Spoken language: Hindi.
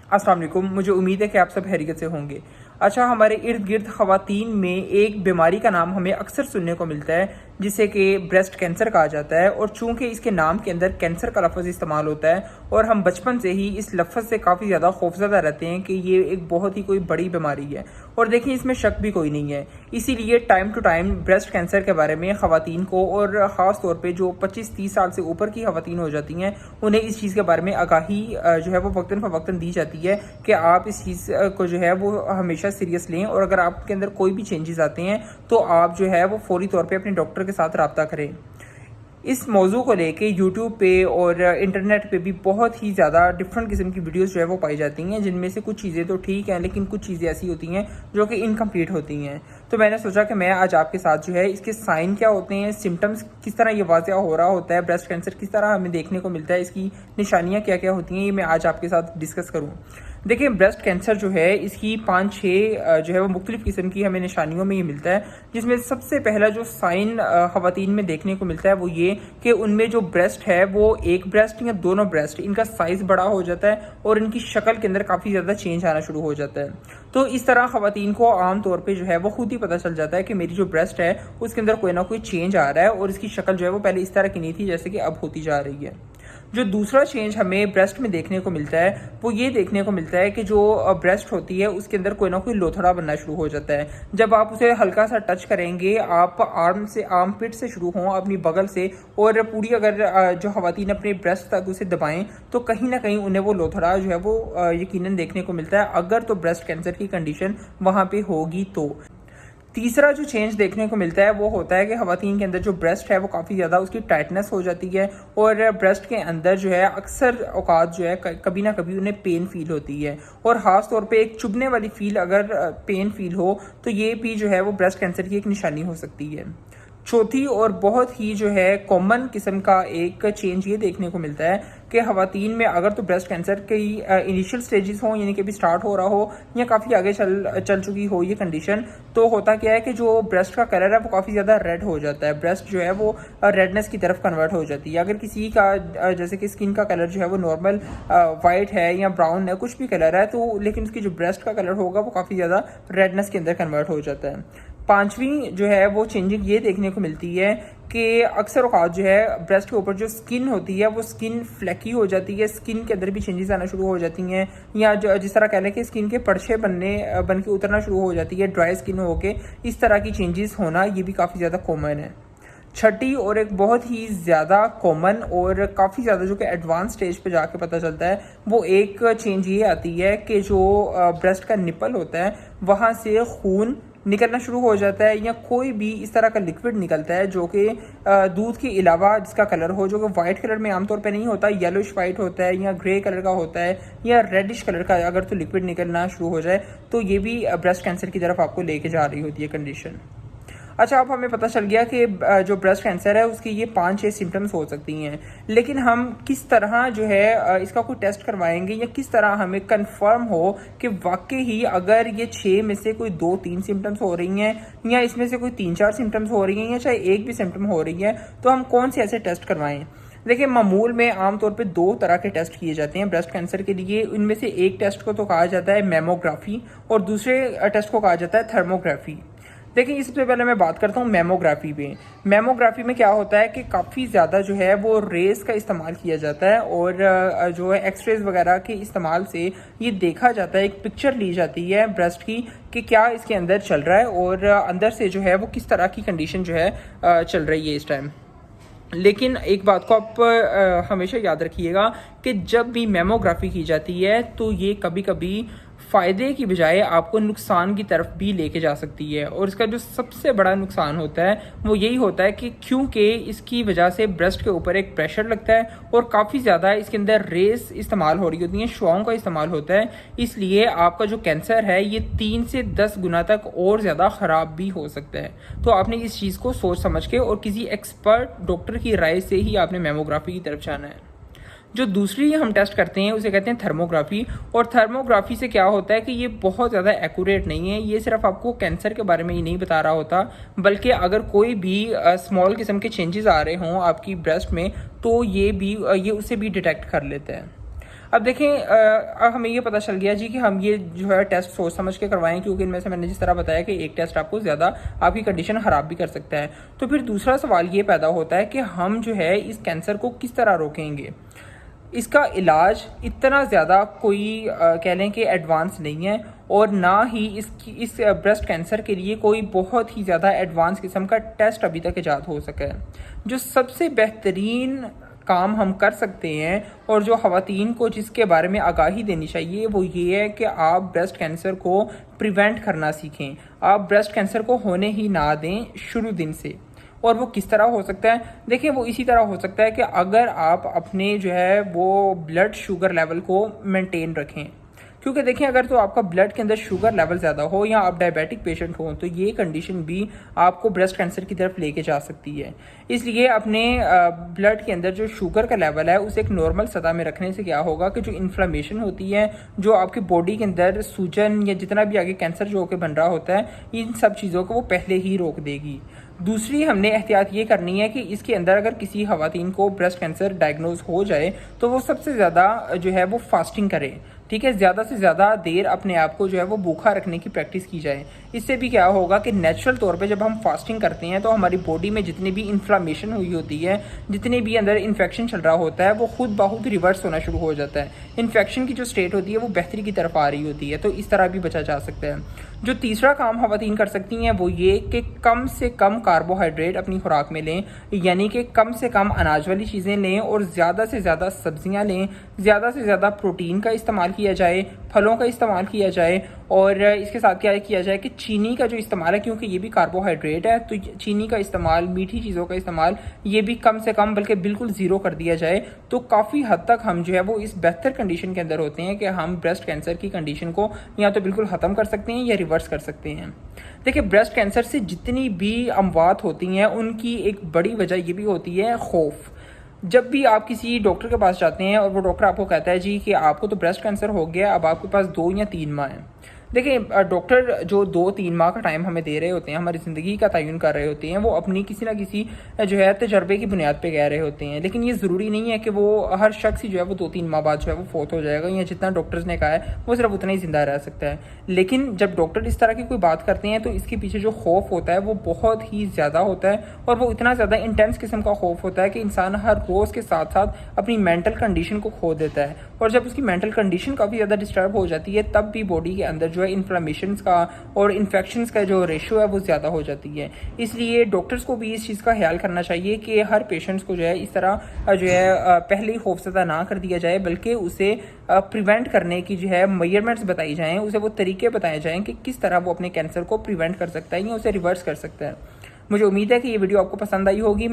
अस्सलाम वालेकुम। मुझे उम्मीद है कि आप सब खैरियत से होंगे। अच्छा, हमारे इर्द गिर्द ख़वातीन में एक बीमारी का नाम हमें अक्सर सुनने को मिलता है जिसे कि ब्रेस्ट कैंसर कहा जाता है। और चूंकि इसके नाम के अंदर कैंसर का लफ्ज़ इस्तेमाल होता है और हम बचपन से ही इस लफ्ज़ से काफ़ी ज़्यादा खौफज़दा रहते हैं कि ये एक बहुत ही कोई बड़ी बीमारी है। और देखिए, इसमें शक भी कोई नहीं है। इसीलिए time to time breast cancer के बारे में ख़वातीन को, और ख़ास तौर पर जो 25-30 साल से ऊपर की ख़वातीन हो जाती हैं, उन्हें इस चीज़ के बारे में आगाही जो है वो वक्तन फ़वक्तन दी जाती है कि आप इस चीज़ को जो है वो हमेशा सीरियस लें, और अगर आपके अंदर कोई भी चेंजेस आते हैं तो आप जो है वो फौरी तौर पे अपने डॉक्टर के साथ रब्ता करें। इस मौजू को लेके यूट्यूब पे और इंटरनेट पे भी बहुत ही ज़्यादा डिफरेंट किस्म की वीडियोस जो है वो पाई जाती हैं, जिनमें से कुछ चीज़ें तो ठीक हैं लेकिन कुछ चीज़ें ऐसी होती हैं जो कि इनकम्प्लीट होती हैं। तो मैंने सोचा कि मैं आज आपके साथ जो है इसके साइन क्या होते हैं, सिम्टम्स किस तरह ये वाज़ह हो रहा होता है, ब्रेस्ट कैंसर किस तरह हमें देखने को मिलता है, इसकी निशानियाँ क्या क्या होती हैं, ये मैं आज आपके साथ डिस्कस करूँ। देखिए, ब्रेस्ट कैंसर जो है इसकी 5-6 जो है वो मुख्तलिफ किस्म की हमें निशानियों में ये मिलता है, जिसमें सबसे पहला जो साइन ख़वातीन में देखने को मिलता है वो ये कि उनमें जो ब्रेस्ट है वो एक ब्रेस्ट या दोनों ब्रेस्ट, इनका साइज़ बड़ा हो जाता है और इनकी शक्ल के अंदर काफ़ी ज़्यादा चेंज आना शुरू हो जाता है। तो इस तरह ख़वातीन को आम तौर पे जो है वो खुद ही पता चल जाता है कि मेरी जो ब्रेस्ट है उसके अंदर कोई ना कोई चेंज आ रहा है, और इसकी शक्ल जो है वो पहले इस तरह की नहीं थी जैसे कि अब होती जा रही है। जो दूसरा चेंज हमें ब्रेस्ट में देखने को मिलता है वो ये देखने को मिलता है कि जो ब्रेस्ट होती है उसके अंदर कोई ना कोई लोथड़ा बनना शुरू हो जाता है। जब आप उसे हल्का सा टच करेंगे, आप आर्म पिट से शुरू हों, अपनी बगल से, और पूरी अगर जो ख़वातीन अपने ब्रेस्ट तक उसे दबाएं तो कहीं ना कहीं उन्हें वो लोथड़ा जो है वो यकीनन देखने को मिलता है, अगर तो ब्रेस्ट कैंसर की कंडीशन वहाँ पे होगी तो। तीसरा जो चेंज देखने को मिलता है वो होता है कि ख़वातीन के अंदर जो ब्रेस्ट है वो काफ़ी ज़्यादा उसकी टाइटनेस हो जाती है, और ब्रेस्ट के अंदर जो है अक्सर औकात जो है कभी ना कभी उन्हें पेन फील होती है, और ख़ास तौर पे एक चुभने वाली फील अगर पेन फील हो तो ये भी जो है वो ब्रेस्ट कैंसर की एक निशानी हो सकती है। चौथी और बहुत ही जो है कॉमन किस्म का एक चेंज ये देखने को मिलता है कि ख़वातीन में अगर तो ब्रेस्ट कैंसर की इनिशियल स्टेजेस हों, यानी कि अभी स्टार्ट हो रहा हो या काफ़ी आगे चल चुकी हो ये कंडीशन, तो होता क्या है कि जो ब्रेस्ट का कलर है वो काफ़ी ज़्यादा रेड हो जाता है, ब्रेस्ट जो है वो रेडनेस की तरफ कन्वर्ट हो जाती है। अगर किसी का जैसे कि स्किन का कलर जो है वो नॉर्मल वाइट है या ब्राउन है, कुछ भी कलर है, तो लेकिन उसकी जो ब्रेस्ट का कलर होगा वो काफ़ी ज़्यादा रेडनेस के अंदर कन्वर्ट हो जाता है। पांचवी जो है वो चेंजिंग ये देखने को मिलती है कि अक्सर औकात जो है ब्रेस्ट के ऊपर जो स्किन होती है वो स्किन फ्लैकी हो जाती है, स्किन के अंदर भी चेंजेस आना शुरू हो जाती हैं, या जिस तरह कह लें कि स्किन के परछे बन के उतरना शुरू हो जाती है, ड्राई स्किन हो के इस तरह की चेंजेस होना ये भी काफ़ी ज़्यादा कॉमन है। छठी और एक बहुत ही ज़्यादा कॉमन और काफ़ी ज़्यादा जो कि एडवांस स्टेज पे जाके पता चलता है वो एक चेंज ये आती है कि जो ब्रेस्ट का निपल होता है वहाँ से खून निकलना शुरू हो जाता है, या कोई भी इस तरह का लिक्विड निकलता है जो कि दूध के अलावा जिसका कलर हो, जो कि वाइट कलर में आमतौर पे नहीं होता, येलोइश वाइट होता है या ग्रे कलर का होता है या रेडिश कलर का, अगर तो लिक्विड निकलना शुरू हो जाए तो ये भी ब्रेस्ट कैंसर की तरफ आपको लेके जा रही होती है कंडीशन। अच्छा, अब हमें पता चल गया कि जो ब्रेस्ट कैंसर है उसकी ये 5-6 सिम्टम्स हो सकती हैं, लेकिन हम किस तरह जो है इसका कोई टेस्ट करवाएंगे, या किस तरह हमें कंफर्म हो कि वाकई ही अगर ये 6 में से कोई 2-3 सिम्टम्स हो रही हैं, या इसमें से कोई 3-4 सिम्टम्स हो रही हैं, या चाहे एक भी सिम्टम हो रही है, तो हम कौन से ऐसे टेस्ट करवाएं। देखिए, मामूल में आमतौर पे 2 तरह के टेस्ट किए जाते हैं ब्रेस्ट कैंसर के लिए। इनमें से एक टेस्ट को तो कहा जाता है मेमोग्राफी और दूसरे टेस्ट को कहा जाता है थर्मोग्राफी। देखिए, सबसे पहले मैं बात करता हूँ मेमोग्राफी पे। मेमोग्राफी में क्या होता है कि काफ़ी ज़्यादा जो है वो रेस का इस्तेमाल किया जाता है, और जो है एक्सरेज वगैरह के इस्तेमाल से ये देखा जाता है, एक पिक्चर ली जाती है ब्रेस्ट की कि क्या इसके अंदर चल रहा है, और अंदर से जो है वो किस तरह की कंडीशन जो है चल रही है इस टाइम। लेकिन एक बात को आप हमेशा याद रखिएगा कि जब भी मेमोग्राफी की जाती है तो ये कभी कभी फ़ायदे की बजाय आपको नुकसान की तरफ भी लेके जा सकती है, और इसका जो सबसे बड़ा नुकसान होता है वो यही होता है कि क्योंकि इसकी वजह से ब्रेस्ट के ऊपर एक प्रेशर लगता है और काफ़ी ज़्यादा इसके अंदर रेस इस्तेमाल हो रही होती हैं, शुआओं का इस्तेमाल होता है, इसलिए आपका जो कैंसर है ये 3 से 10 गुना तक और ज़्यादा ख़राब भी हो सकता है। तो आपने इस चीज़ को सोच समझ के और किसी एक्सपर्ट डॉक्टर की राय से ही आपने मेमोग्राफी की तरफ जाना है। जो दूसरी हम टेस्ट करते हैं उसे कहते हैं थर्मोग्राफी, और थर्मोग्राफी से क्या होता है कि ये बहुत ज़्यादा एक्यूरेट नहीं है, ये सिर्फ आपको कैंसर के बारे में ही नहीं बता रहा होता, बल्कि अगर कोई भी स्मॉल किस्म के चेंजेस आ रहे हों आपकी ब्रेस्ट में तो ये उसे भी डिटेक्ट कर लेता है। अब देखें अब हमें ये पता चल गया जी कि हम ये जो है टेस्ट सोच समझ के करवाएं, क्योंकि इनमें से मैंने जिस तरह बताया कि एक टेस्ट आपको ज़्यादा आपकी कंडीशन ख़राब भी कर सकता है। तो फिर दूसरा सवाल ये पैदा होता है कि हम जो है इस कैंसर को किस तरह रोकेंगे। इसका इलाज इतना ज़्यादा कोई कह लें कि एडवांस नहीं है, और ना ही इस ब्रेस्ट कैंसर के लिए कोई बहुत ही ज़्यादा एडवांस किस्म का टेस्ट अभी तक ईजाद हो सका है। जो सबसे बेहतरीन काम हम कर सकते हैं और जो ख़वातीन को जिसके बारे में आगाही देनी चाहिए वो ये है कि आप ब्रेस्ट कैंसर को प्रिवेंट करना सीखें। आप ब्रेस्ट कैंसर को होने ही ना दें शुरू दिन से। और वो किस तरह हो सकता है? देखिए, वो इसी तरह हो सकता है कि अगर आप अपने जो है वो ब्लड शुगर लेवल को मेंटेन रखें। क्योंकि देखिए, अगर तो आपका ब्लड के अंदर शुगर लेवल ज़्यादा हो या आप डायबिटिक पेशेंट हो तो ये कंडीशन भी आपको ब्रेस्ट कैंसर की तरफ लेके जा सकती है। इसलिए अपने ब्लड के अंदर जो शुगर का लेवल है उसे एक नॉर्मल सतह में रखने से क्या होगा कि जो इन्फ्लेमेशन होती है, जो आपकी बॉडी के अंदर सूजन या जितना भी आगे कैंसर जो होकर बन रहा होता है, इन सब चीज़ों को वो पहले ही रोक देगी। दूसरी हमने एहतियात ये करनी है कि इसके अंदर अगर किसी ख़वातीन को ब्रेस्ट कैंसर डायग्नोज हो जाए तो वो सबसे ज़्यादा जो है वो फास्टिंग करे। ठीक है, ज़्यादा से ज़्यादा देर अपने आप को जो है वो भूखा रखने की प्रैक्टिस की जाए। इससे भी क्या होगा कि नेचुरल तौर पे जब हम फास्टिंग करते हैं तो हमारी बॉडी में जितनी भी इन्फ्लामेशन हुई होती है, जितने भी अंदर इन्फेक्शन चल रहा होता है, वो खुद ब खुद रिवर्स होना शुरू हो जाता है। इन्फेक्शन की जो स्टेट होती है वो बेहतरी की तरफ आ रही होती है। तो इस तरह भी बचा जा सकता है। जो तीसरा काम ख़वातीन कर सकती हैं वो ये कि कम से कम कार्बोहाइड्रेट अपनी खुराक में लें, यानी कि कम से कम अनाज वाली चीज़ें लें और ज़्यादा से ज़्यादा सब्जियां लें। ज़्यादा से ज़्यादा प्रोटीन का इस्तेमाल किया जाए, फलों का इस्तेमाल किया जाए, और इसके साथ क्या किया जाए कि चीनी का जो इस्तेमाल है, क्योंकि ये भी कार्बोहाइड्रेट है, तो चीनी का इस्तेमाल, मीठी चीज़ों का इस्तेमाल ये भी कम से कम बल्कि बिल्कुल ज़ीरो कर दिया जाए। तो काफ़ी हद तक हम जो है वो इस बेहतर कंडीशन के अंदर होते हैं कि हम ब्रेस्ट कैंसर की कंडीशन को या तो बिल्कुल ख़त्म कर सकते हैं या रिवर्स कर सकते हैं। देखिए, ब्रेस्ट कैंसर से जितनी भी अमवात होती हैं उनकी एक बड़ी वजह ये भी होती है खौफ। जब भी आप किसी डॉक्टर के पास जाते हैं और वो डॉक्टर आपको कहता है जी कि आपको तो ब्रेस्ट कैंसर हो गया, अब आपके पास 2 या 3 माह हैं। देखिए, डॉक्टर जो 2-3 माह का टाइम हमें दे रहे होते हैं, हमारी ज़िंदगी का तयन कर रहे होते हैं, वो अपनी किसी ना किसी जो है तजर्बे की बुनियाद पे कह रहे होते हैं। लेकिन ये ज़रूरी नहीं है कि वो हर शख्स ही जो है वो 2-3 माह बाद जो है वो फोत हो जाएगा, या जितना डॉक्टर्स ने कहा है वो सिर्फ उतना ही ज़िंदा रह सकता है। लेकिन जब डॉक्टर इस तरह की कोई बात करते हैं तो इसके पीछे जो खौफ होता है वो बहुत ही ज़्यादा होता है, और वो इतना ज़्यादा इंटेंस किस्म का खौफ होता है कि इंसान हर रोज़ के साथ साथ अपनी मेंटल कंडीशन को खो देता है। और जब उसकी मेंटल कंडीशन काफ़ी ज़्यादा डिस्टर्ब हो जाती है तब भी बॉडी के अंदर जो है इन्फ्लेमेशन का और इन्फेक्शंस का जो रेशियो है वो ज़्यादा हो जाती है। इसलिए डॉक्टर्स को भी इस चीज़ का ख्याल करना चाहिए कि हर पेशेंट्स को जो है इस तरह जो है पहले ही खौफज़दा ना कर दिया जाए, बल्कि उसे प्रिवेंट करने की जो है मेजरमेंट्स बताई जाएँ, उसे वो तरीके बताए जाएँ कि किस तरह वो अपने कैंसर को प्रिवेंट कर सकता है या उसे रिवर्स कर सकता है। मुझे उम्मीद है कि ये वीडियो आपको पसंद आई होगी।